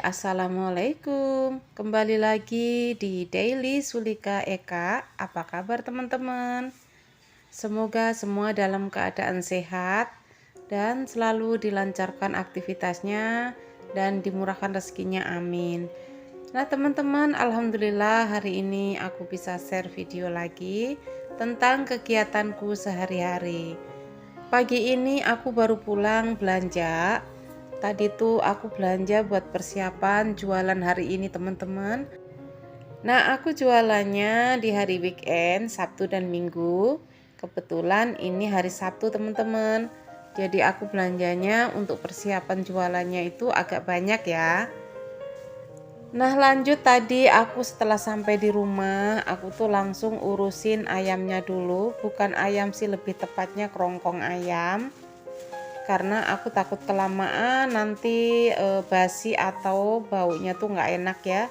Assalamualaikum. Kembali lagi di Daily Sulika Eka. Apa kabar teman-teman? Semoga semua dalam keadaan sehat dan selalu dilancarkan aktivitasnya dan dimurahkan rezekinya. Amin. Nah teman-teman, alhamdulillah hari ini aku bisa share video lagi tentang kegiatanku sehari-hari. Pagi ini aku baru pulang belanja. Tadi tuh aku belanja buat persiapan jualan hari ini teman-teman. Nah aku jualannya di hari weekend, Sabtu dan Minggu. Kebetulan ini hari Sabtu teman-teman. Jadi aku belanjanya untuk persiapan jualannya itu agak banyak ya. Nah lanjut tadi aku setelah sampai di rumah, aku tuh langsung urusin ayamnya dulu. Bukan ayam sih, lebih tepatnya kerongkong ayam. Karena aku takut kelamaan nanti basi atau baunya tuh nggak enak ya.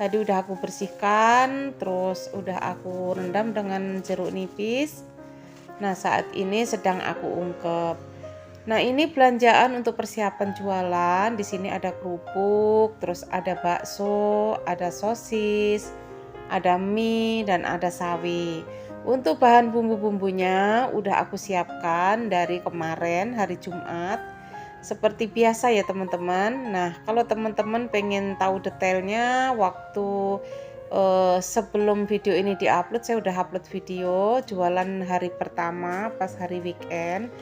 Tadi udah aku bersihkan, terus udah aku rendam dengan jeruk nipis. Nah saat ini sedang aku ungkep. Nah ini belanjaan untuk persiapan jualan. Di sini ada kerupuk, terus ada bakso, ada sosis, ada mie, dan ada sawi. Untuk bahan bumbu-bumbunya udah aku siapkan dari kemarin hari Jumat. Seperti biasa ya teman-teman. Nah kalau teman-teman pengen tahu detailnya, waktu sebelum video ini diupload, saya udah upload video jualan hari pertama pas hari weekend.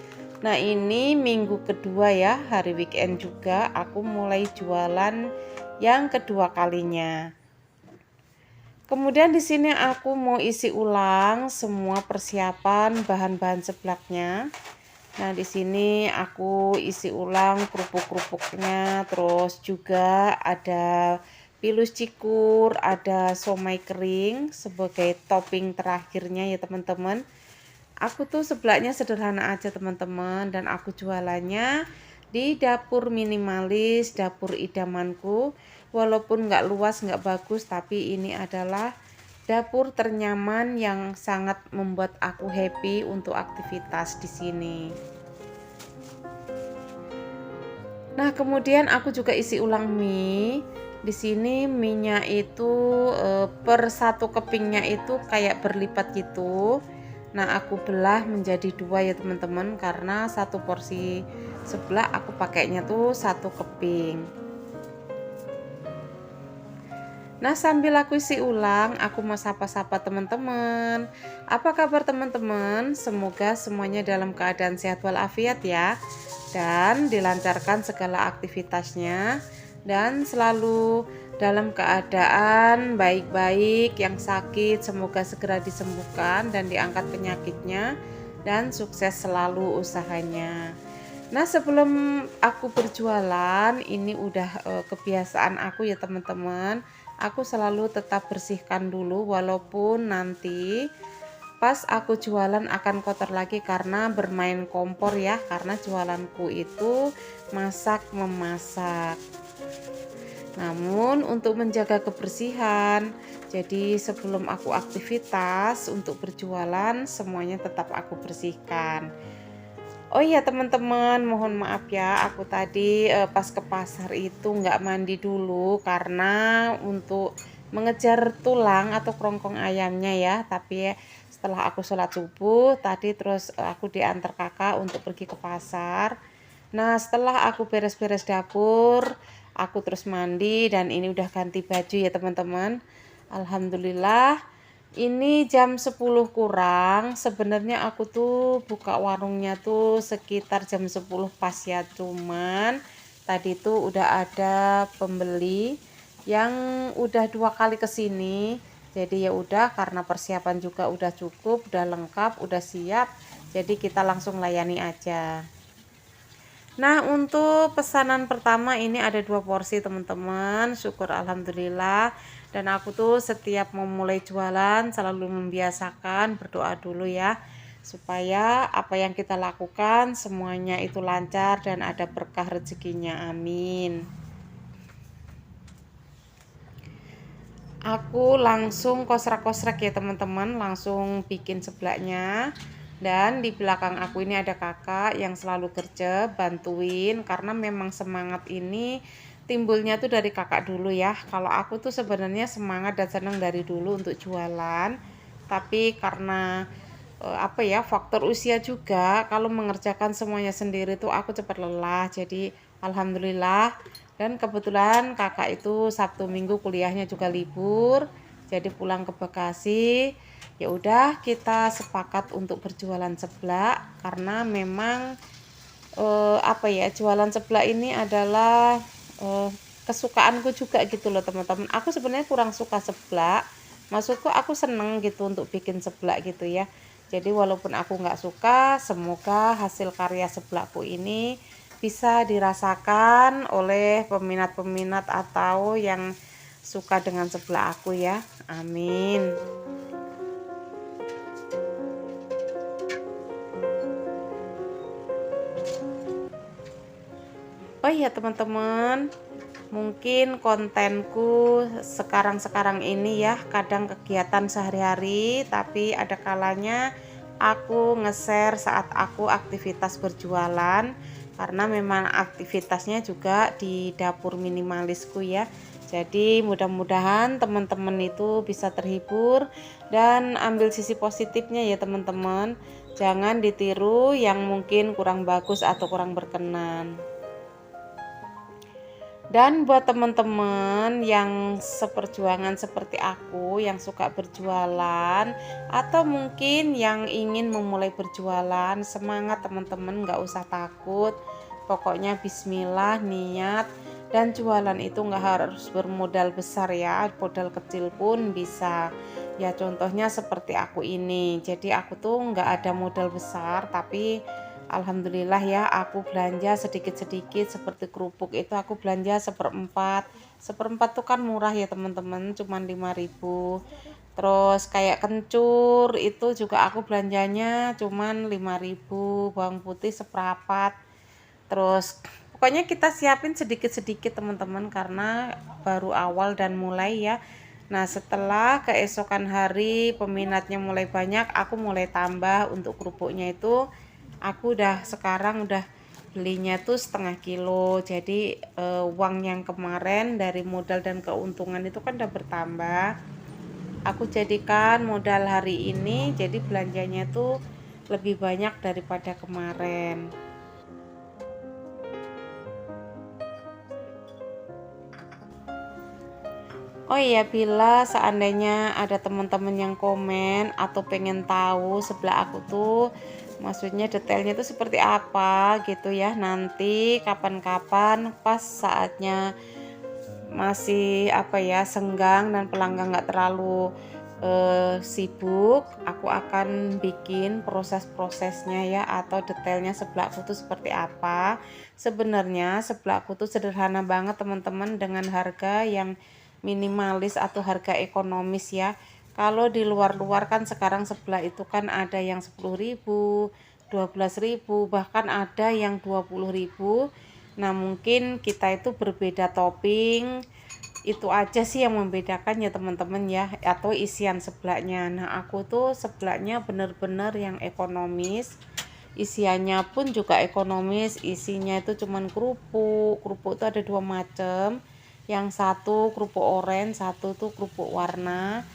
Nah ini minggu kedua ya, hari weekend juga aku mulai jualan yang kedua kalinya. Kemudian di sini aku mau isi ulang semua persiapan bahan-bahan seblaknya. Nah, di sini aku isi ulang kerupuk-kerupuknya, terus juga ada pilus cikur, ada somai kering sebagai topping terakhirnya ya teman-teman. Aku tuh seblaknya sederhana aja teman-teman, dan aku jualannya di dapur minimalis, dapur idamanku. Walaupun nggak luas, nggak bagus, tapi ini adalah dapur ternyaman yang sangat membuat aku happy untuk aktivitas di sini. Nah, kemudian aku juga isi ulang mie. Di sini mie-nya itu per satu kepingnya itu kayak berlipat gitu. Nah, aku belah menjadi dua ya teman-teman, karena satu porsi sebelah aku pakainya tuh satu keping. Nah sambil aku isi ulang, aku mau sapa-sapa teman-teman. Apa kabar teman-teman? Semoga semuanya dalam keadaan sehat walafiat ya, dan dilancarkan segala aktivitasnya, dan selalu dalam keadaan baik-baik. Yang sakit semoga segera disembuhkan dan diangkat penyakitnya, dan sukses selalu usahanya. Nah sebelum aku berjualan, ini udah kebiasaan aku ya teman-teman. Aku selalu tetap bersihkan dulu, walaupun nanti pas aku jualan akan kotor lagi karena bermain kompor ya, karena jualanku itu masak memasak. Namun untuk menjaga kebersihan, jadi sebelum aku aktivitas untuk berjualan, semuanya tetap aku bersihkan. Oh iya teman-teman, mohon maaf ya, aku tadi pas ke pasar itu nggak mandi dulu karena untuk mengejar tulang atau kerongkong ayamnya ya. Tapi setelah aku sholat subuh tadi, terus aku diantar kakak untuk pergi ke pasar. Nah setelah aku beres-beres dapur, aku terus mandi, dan ini udah ganti baju ya teman-teman. Alhamdulillah. Ini jam 10 kurang. Sebenarnya aku tuh buka warungnya tuh sekitar jam 10 pas ya. Cuman tadi tuh udah ada pembeli yang udah 2 kali kesini. Jadi ya udah, karena persiapan juga udah cukup, udah lengkap, udah siap. Jadi kita langsung layani aja. Nah untuk pesanan pertama ini ada 2 porsi teman-teman, syukur alhamdulillah. Dan aku tuh setiap memulai jualan selalu membiasakan berdoa dulu ya, supaya apa yang kita lakukan semuanya itu lancar dan ada berkah rezekinya, amin. Aku langsung kosrak-kosrak ya teman-teman, langsung bikin seblaknya. Dan di belakang aku ini ada kakak yang selalu kerja bantuin, karena memang semangat ini timbulnya tuh dari kakak dulu ya. Kalau aku tuh sebenarnya semangat dan senang dari dulu untuk jualan, tapi karena apa ya, faktor usia juga, kalau mengerjakan semuanya sendiri tuh aku cepat lelah. Jadi alhamdulillah, dan kebetulan kakak itu Sabtu Minggu kuliahnya juga libur, jadi pulang ke Bekasi. Ya udah, kita sepakat untuk berjualan seblak karena memang apa ya, jualan seblak ini adalah kesukaanku juga gitu loh teman-teman. Aku sebenarnya kurang suka seblak, maksudku aku seneng gitu untuk bikin seblak gitu ya. Jadi walaupun aku nggak suka, semoga hasil karya seblakku ini bisa dirasakan oleh peminat-peminat atau yang suka dengan seblak aku ya. Amin. Oh iya teman-teman, mungkin kontenku sekarang-sekarang ini ya, kadang kegiatan sehari-hari, tapi ada kalanya aku nge-share saat aku aktivitas berjualan, karena memang aktivitasnya juga di dapur minimalisku ya. Jadi mudah-mudahan teman-teman itu bisa terhibur dan ambil sisi positifnya ya teman-teman. Jangan ditiru yang mungkin kurang bagus atau kurang berkenan. Dan buat teman-teman yang seperjuangan seperti aku, yang suka berjualan atau mungkin yang ingin memulai berjualan, semangat teman-teman, nggak usah takut. Pokoknya bismillah, niat, dan jualan itu nggak harus bermodal besar ya, modal kecil pun bisa. Ya contohnya seperti aku ini, jadi aku tuh nggak ada modal besar, tapi alhamdulillah ya, aku belanja sedikit-sedikit. Seperti kerupuk itu aku belanja seperempat tuh kan murah ya teman-teman, cuman 5.000. Terus kayak kencur itu juga aku belanjanya cuman 5.000, bawang putih seperempat. Terus pokoknya kita siapin sedikit-sedikit teman-teman, karena baru awal dan mulai ya. Nah setelah keesokan hari peminatnya mulai banyak, aku mulai tambah. Untuk kerupuknya itu aku sekarang udah belinya tuh setengah kilo. Jadi uang yang kemarin dari modal dan keuntungan itu kan udah bertambah, aku jadikan modal hari ini, jadi belanjanya tuh lebih banyak daripada kemarin. Oh iya, bila seandainya ada teman-teman yang komen atau pengen tahu sebelah aku tuh maksudnya detailnya tuh seperti apa gitu ya, nanti kapan-kapan pas saatnya masih apa ya, senggang dan pelanggan nggak terlalu sibuk, aku akan bikin proses-prosesnya ya, atau detailnya seblakku tuh seperti apa. Sebenarnya seblakku tuh sederhana banget teman-teman, dengan harga yang minimalis atau harga ekonomis ya. Kalau di luar-luar kan sekarang seblak itu kan ada yang 10.000, 12.000, bahkan ada yang 20.000. Nah mungkin kita itu berbeda topping, itu aja sih yang membedakan ya teman-teman ya, atau isian seblaknya. Nah aku tuh seblaknya bener-bener yang ekonomis, isiannya pun juga ekonomis. Isinya itu cuman kerupuk itu ada dua macam, yang satu kerupuk orange, satu tuh kerupuk warna.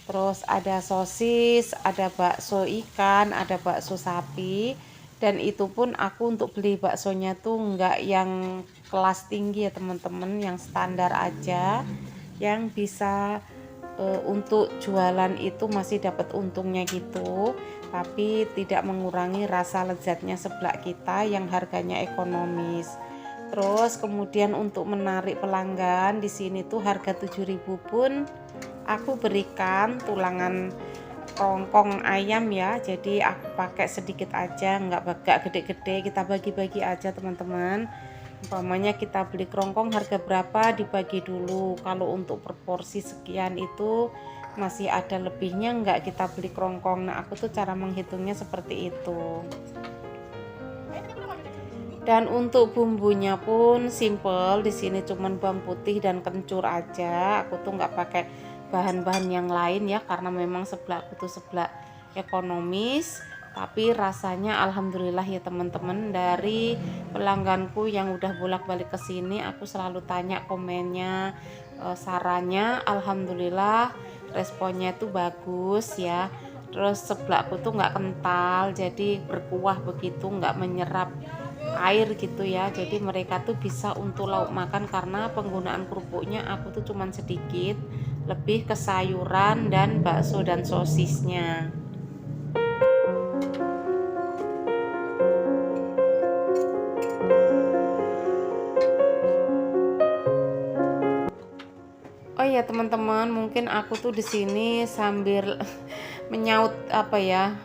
Terus ada sosis, ada bakso ikan, ada bakso sapi. Dan itu pun aku untuk beli baksonya tuh enggak yang kelas tinggi ya teman-teman, yang standar aja, yang bisa untuk jualan itu masih dapat untungnya gitu, tapi tidak mengurangi rasa lezatnya seblak kita yang harganya ekonomis. Terus kemudian untuk menarik pelanggan, di sini tuh harga 7.000 pun aku berikan tulangan kerongkong ayam ya. Jadi aku pakai sedikit aja, nggak gede-gede, kita bagi-bagi aja teman-teman. Umpamanya kita beli kerongkong harga berapa, dibagi dulu. Kalau untuk proporsi sekian itu masih ada lebihnya, nggak kita beli kerongkong. Nah aku tuh cara menghitungnya seperti itu. Dan untuk bumbunya pun simple, di sini cuman bawang putih dan kencur aja. Aku tuh nggak pakai bahan-bahan yang lain ya, karena memang seblakku tuh seblak ekonomis. Tapi rasanya alhamdulillah ya teman-teman, dari pelangganku yang udah bolak-balik ke sini aku selalu tanya komennya, sarannya, alhamdulillah responnya itu bagus ya. Terus seblakku tuh nggak kental, jadi berkuah begitu, nggak menyerap air gitu ya. Jadi mereka tuh bisa untuk lauk makan, karena penggunaan kerupuknya aku tuh cuman sedikit, lebih ke sayuran dan bakso dan sosisnya. Oh iya teman-teman, mungkin aku tuh di sini sambil menyaut apa ya,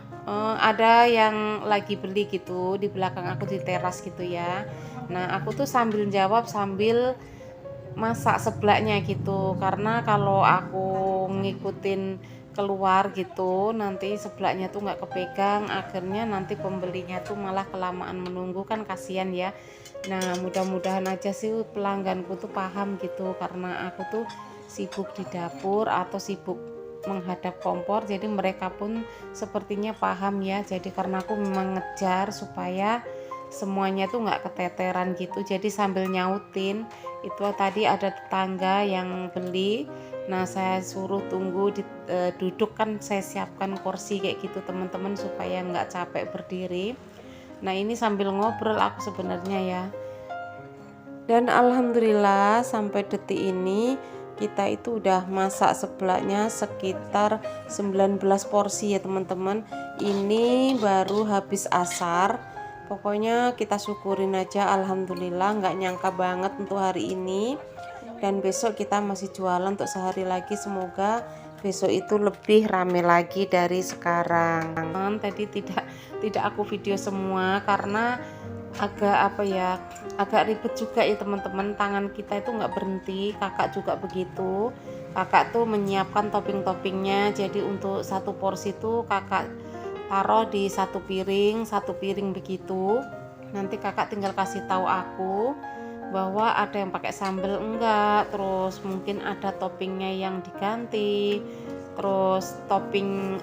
ada yang lagi beli gitu di belakang aku di teras gitu ya. Nah aku tuh sambil jawab sambil masak seblaknya gitu, karena kalau aku ngikutin keluar gitu nanti seblaknya tuh nggak kepegang, akhirnya nanti pembelinya tuh malah kelamaan menunggu, kan kasihan ya. Nah mudah-mudahan aja sih pelangganku tuh paham gitu, karena aku tuh sibuk di dapur atau sibuk menghadap kompor, jadi mereka pun sepertinya paham ya. Jadi karena aku memang ngejar supaya semuanya tuh nggak keteteran gitu, jadi sambil nyautin itu tadi ada tetangga yang beli. Nah saya suruh tunggu duduk, kan saya siapkan kursi kayak gitu teman-teman supaya nggak capek berdiri. Nah ini sambil ngobrol aku sebenarnya ya. Dan alhamdulillah sampai detik ini kita itu udah masak seblaknya sekitar 19 porsi ya teman-teman. Ini baru habis asar. Pokoknya kita syukurin aja, alhamdulillah, nggak nyangka banget untuk hari ini. Dan besok kita masih jualan untuk sehari lagi, semoga besok itu lebih rame lagi dari sekarang. Tadi tidak aku video semua karena agak apa ya, agak ribet juga ya teman-teman, tangan kita itu nggak berhenti. Kakak juga begitu, kakak tuh menyiapkan topping-toppingnya. Jadi untuk satu porsi tuh kakak taruh di satu piring begitu. Nanti kakak tinggal kasih tahu aku bahwa ada yang pakai sambal enggak, terus mungkin ada toppingnya yang diganti, terus topping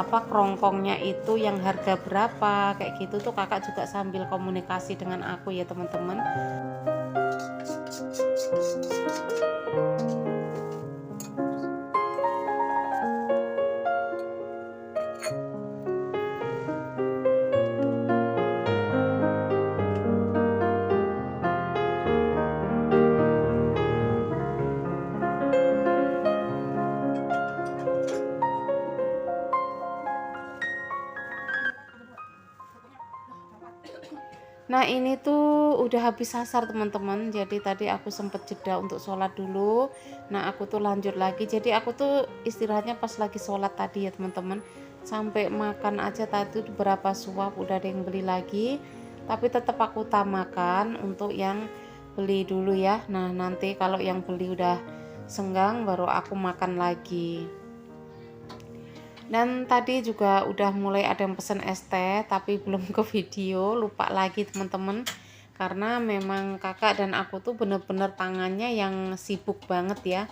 kerongkongnya itu yang harga berapa, kayak gitu tuh kakak juga sambil komunikasi dengan aku ya teman-teman. Nah ini tuh udah habis asar teman-teman, jadi tadi aku sempet jeda untuk sholat dulu. Nah aku tuh lanjut lagi, jadi aku tuh istirahatnya pas lagi sholat tadi ya teman-teman. Sampai makan aja tadi beberapa suap udah ada yang beli lagi, tapi tetap aku utamakan untuk yang beli dulu ya. Nah nanti kalau yang beli udah senggang baru aku makan lagi. Dan tadi juga udah mulai ada yang pesen es teh, tapi belum ke video, lupa lagi teman-teman, karena memang kakak dan aku tuh bener-bener tangannya yang sibuk banget ya.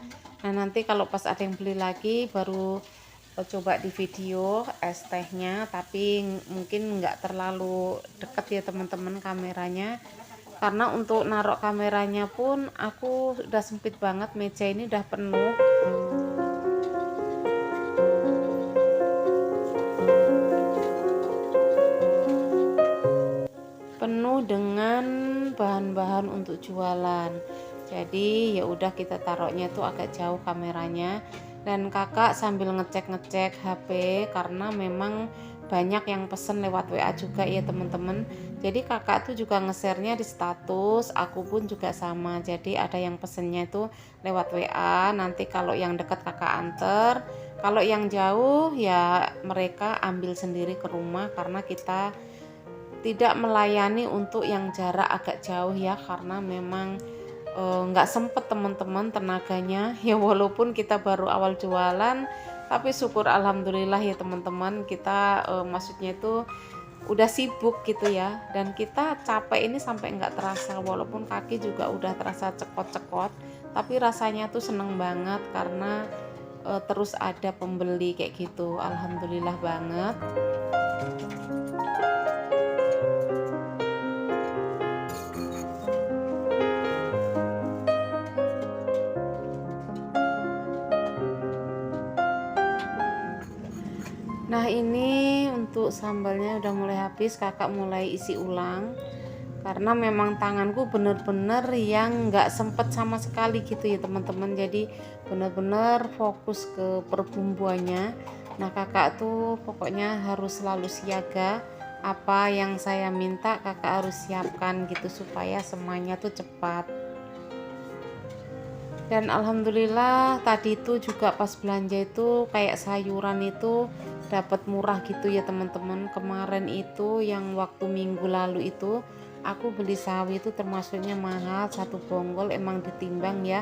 Nah nanti kalau pas ada yang beli lagi baru coba di video es tehnya, tapi mungkin nggak terlalu deket ya teman-teman kameranya, karena untuk naruh kameranya pun aku udah sempit banget, meja ini udah penuh. Penuh dengan bahan-bahan untuk jualan. Jadi ya udah kita taruhnya tuh agak jauh kameranya, dan kakak sambil ngecek-ngecek HP karena memang banyak yang pesen lewat WA juga ya teman-teman. Jadi kakak tuh juga nge-share-nya di status, aku pun juga sama. Jadi ada yang pesennya itu lewat WA, nanti kalau yang dekat kakak anter, kalau yang jauh ya mereka ambil sendiri ke rumah, karena kita tidak melayani untuk yang jarak agak jauh ya, karena memang nggak sempet teman-teman tenaganya ya. Walaupun kita baru awal jualan, tapi syukur alhamdulillah ya teman-teman, kita maksudnya itu udah sibuk gitu ya, dan kita capek ini sampai nggak terasa, walaupun kaki juga udah terasa cekot-cekot, tapi rasanya tuh seneng banget karena terus ada pembeli kayak gitu, alhamdulillah banget. Nah, ini untuk sambalnya udah mulai habis, kakak mulai isi ulang karena memang tanganku bener-bener yang nggak sempet sama sekali gitu ya teman-teman, jadi bener-bener fokus ke perbumbuannya. Nah, kakak tuh pokoknya harus selalu siaga, apa yang saya minta kakak harus siapkan gitu supaya semuanya tuh cepat. Dan alhamdulillah tadi itu juga pas belanja itu kayak sayuran itu dapat murah gitu ya teman-teman. Kemarin itu yang waktu minggu lalu itu aku beli sawi itu termasuknya mahal, satu bonggol emang ditimbang ya.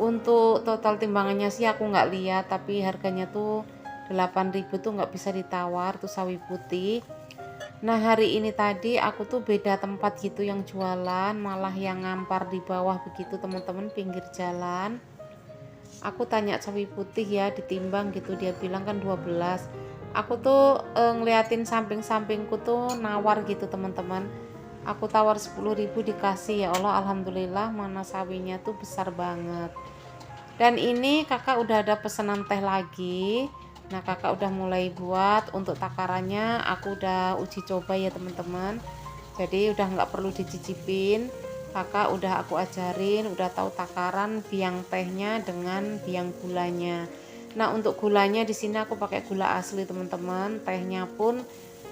Untuk total timbangannya sih aku nggak lihat, tapi harganya tuh 8.000 tuh nggak bisa ditawar tuh sawi putih. Nah, hari ini tadi aku tuh beda tempat gitu yang jualan, malah yang ngampar di bawah begitu teman-teman, pinggir jalan. Aku tanya sawi putih ya ditimbang gitu, dia bilang kan 12. Aku tuh ngeliatin samping-sampingku tuh nawar gitu teman-teman. Aku tawar 10.000 dikasih, ya Allah alhamdulillah, mana sawinya tuh besar banget. Dan ini kakak udah ada pesanan teh lagi. Nah, kakak udah mulai buat untuk takarannya, aku udah uji coba ya teman-teman. Jadi udah nggak perlu dicicipin, kakak udah aku ajarin, udah tahu takaran biang tehnya dengan biang gulanya. Nah, untuk gulanya di sini aku pakai gula asli teman-teman. Tehnya pun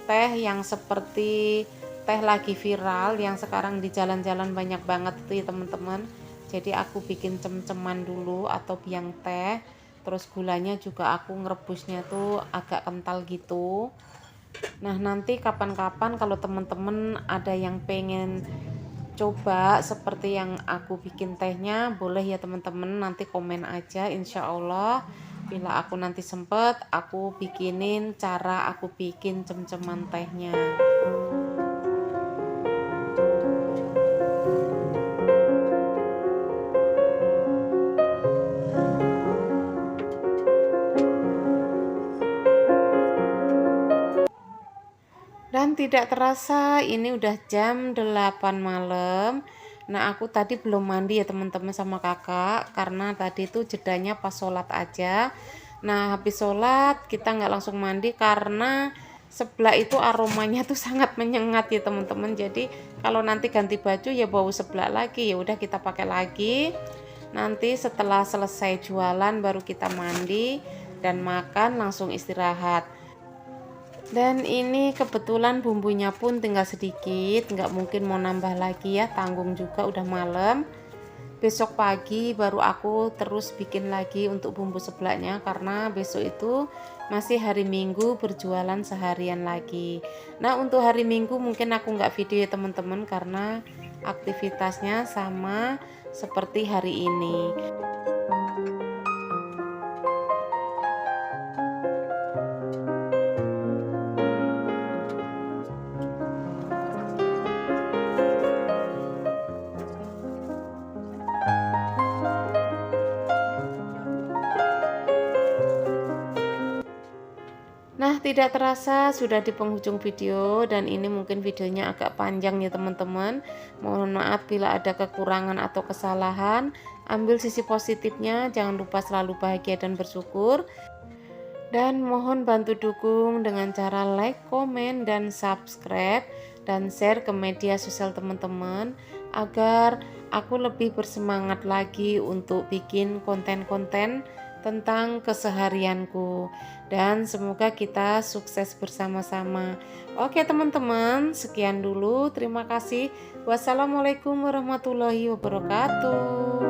teh yang seperti teh lagi viral yang sekarang di jalan-jalan banyak banget itu ya teman-teman. Jadi aku bikin cem-ceman dulu atau biang teh, terus gulanya juga aku ngerebusnya tuh agak kental gitu. Nah, nanti kapan-kapan kalau teman-teman ada yang pengen coba seperti yang aku bikin tehnya, boleh ya teman-teman, nanti komen aja, insya Allah bila aku nanti sempet aku bikinin cara aku bikin cem-ceman tehnya. Dan tidak terasa ini udah jam 8 malam. Nah, aku tadi belum mandi ya teman-teman sama kakak, karena tadi itu jedanya pas sholat aja. Nah, habis sholat kita nggak langsung mandi karena sebelah itu aromanya tuh sangat menyengat ya teman-teman. Jadi kalau nanti ganti baju ya bau sebelah lagi, ya udah kita pakai lagi. Nanti setelah selesai jualan baru kita mandi dan makan langsung istirahat. Dan ini kebetulan bumbunya pun tinggal sedikit, nggak mungkin mau nambah lagi ya, tanggung juga udah malam. Besok pagi baru aku terus bikin lagi untuk bumbu seblaknya, karena besok itu masih hari Minggu berjualan seharian lagi. Nah, untuk hari Minggu mungkin aku nggak video ya teman-teman, karena aktivitasnya sama seperti hari ini. Nah, tidak terasa sudah di penghujung video, dan ini mungkin videonya agak panjang ya teman-teman. Mohon maaf bila ada kekurangan atau kesalahan. Ambil sisi positifnya, jangan lupa selalu bahagia dan bersyukur. Dan mohon bantu dukung dengan cara like, komen, dan subscribe, dan share ke media sosial teman-teman agar aku lebih bersemangat lagi untuk bikin konten-konten tentang keseharianku, dan semoga kita sukses bersama-sama. Oke teman-teman, sekian dulu, terima kasih. Wassalamualaikum warahmatullahi wabarakatuh.